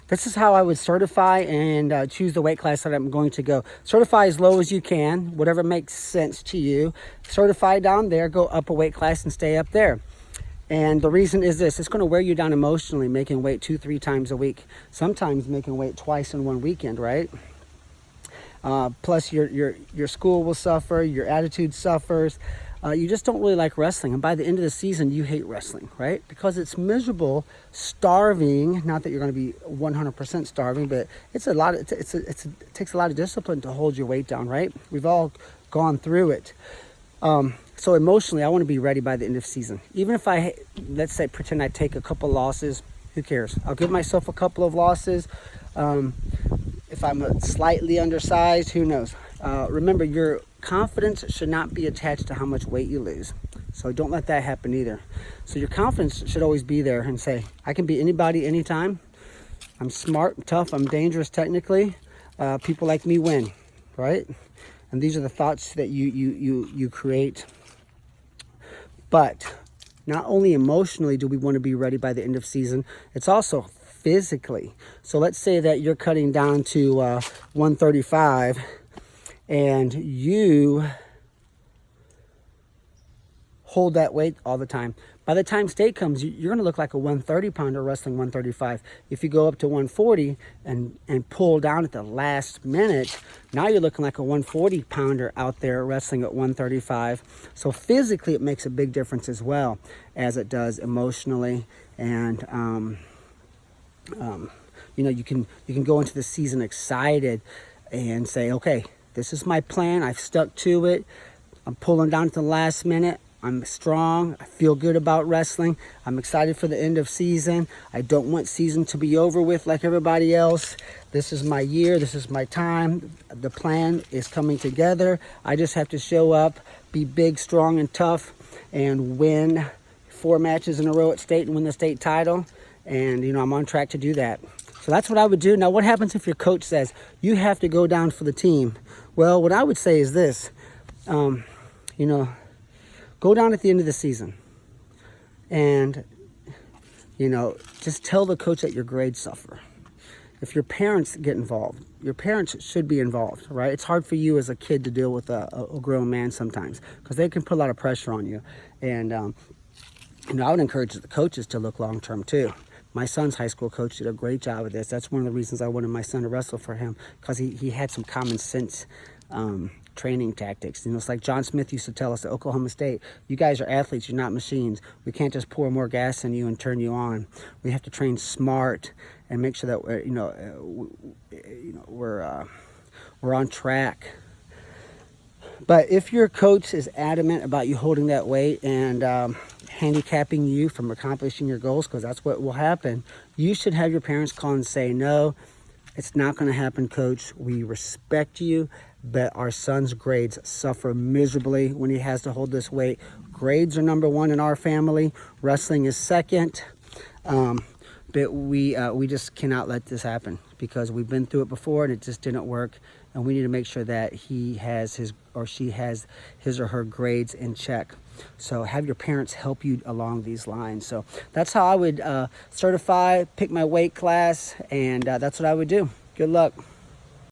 this is how I would certify and choose the weight class that I'm going to go. Certify as low as you can, whatever makes sense to you. Certify down there, go up a weight class and stay up there. And the reason is this: it's going to wear you down emotionally, making weight 2-3 times a week, sometimes making weight twice in one weekend, right? Plus your school will suffer, your attitude suffers. You just don't really like wrestling, and by the end of the season you hate wrestling, right? Because it's miserable, starving. Not that you're going to be 100% starving, but it's a lot of, it takes a lot of discipline to hold your weight down, right? We've all gone through it. So emotionally, I want to be ready by the end of season. Even if let's say, pretend I take a couple losses, who cares? I'll give myself a couple of losses. If I'm slightly undersized, who knows? Remember, your confidence should not be attached to how much weight you lose. So don't let that happen either. So your confidence should always be there and say, I can beat anybody anytime. I'm smart, I'm tough, I'm dangerous technically. People like me win, right? And these are the thoughts that you create. But not only emotionally do we want to be ready by the end of season, it's also physically. So let's say that you're cutting down to 135 and you hold that weight all the time. By the time state comes, you're going to look like a 130 pounder wrestling 135. If you go up to 140 and pull down at the last minute, now you're looking like a 140 pounder out there wrestling at 135. So physically it makes a big difference as well as it does emotionally. And you can go into the season excited and say, okay, this is my plan, I've stuck to it, I'm pulling down at the last minute, I'm strong, I feel good about wrestling, I'm excited for the end of season, I don't want season to be over with like everybody else. This is my year, this is my time, the plan is coming together. I just have to show up, be big, strong, and tough, and win 4 matches in a row at state and win the state title. And I'm on track to do that. So that's what I would do. Now, what happens if your coach says you have to go down for the team? Well, what I would say is this, go down at the end of the season and, just tell the coach that your grades suffer. If your parents get involved, your parents should be involved, right? It's hard for you as a kid to deal with a grown man sometimes because they can put a lot of pressure on you. And, I would encourage the coaches to look long-term too. My son's high school coach did a great job of this. That's one of the reasons I wanted my son to wrestle for him, because he had some common sense training tactics. It's like John Smith used to tell us at Oklahoma State, you guys are athletes, you're not machines. We can't just pour more gas in you and turn you on. We have to train smart and make sure that we're on track. But if your coach is adamant about you holding that weight and handicapping you from accomplishing your goals, because that's what will happen, you should have your parents call and say, no, it's not going to happen, coach. We respect you, but our son's grades suffer miserably when he has to hold this weight. Grades are number one in our family. Wrestling is second. But we just cannot let this happen because we've been through it before and it just didn't work. And we need to make sure that he has his or she has his or her grades in check. So have your parents help you along these lines. So that's how I would certify, pick my weight class, and that's what I would do. Good luck.